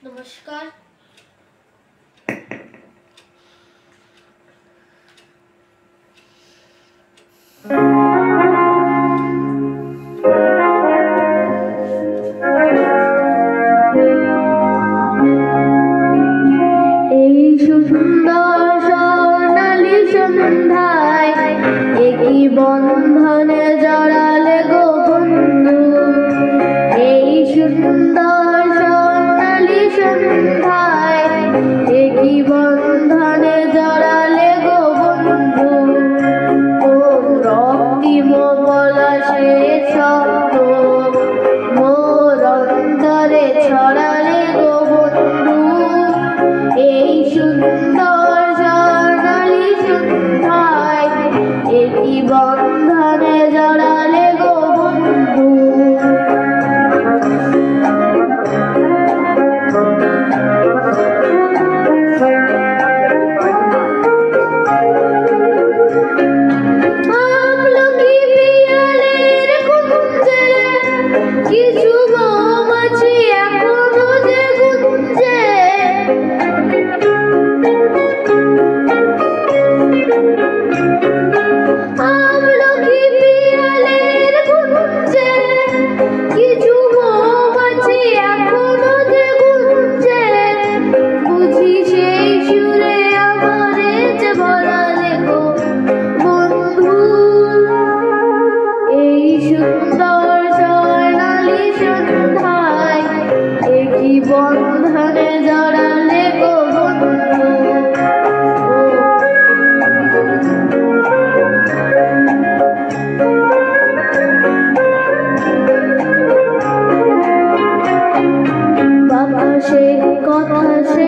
नमस्कार। এই সুন্দর স্বর্ণালী সন্ধ্যায় একই বন্ধনে জড়ালে গো বন্ধু। এই সুন্দর স্বর্ণালী সন্ধ্যায় একই বন্ধনে জড়ালে গো বন্ধু। কোন রক্তিম পলাশের শব্দ মোর অন্তরে ছড়ালে গো বন্ধু। এই সুন্দর স্বর্ণালী সন্ধ্যায় একই বন্ধনে জড়ালে গো বন্ধু। আমলকি পিয়ালের কুঞ্জে কিছু মৌমাছি এখনো যে গুঞ্জে। আমলকি পিয়ালের কুঞ্জে কিছু মৌমাছি এখনো যে গুঞ্জে। বুঝি সেই সুরে আমারে যে বলালে গো বন্ধু। এই সুন্দর স্বর্ণালী সন্ধ্যায় একই বন্ধনে জড়ালে গো বন্ধু। বাবা সে কথা সে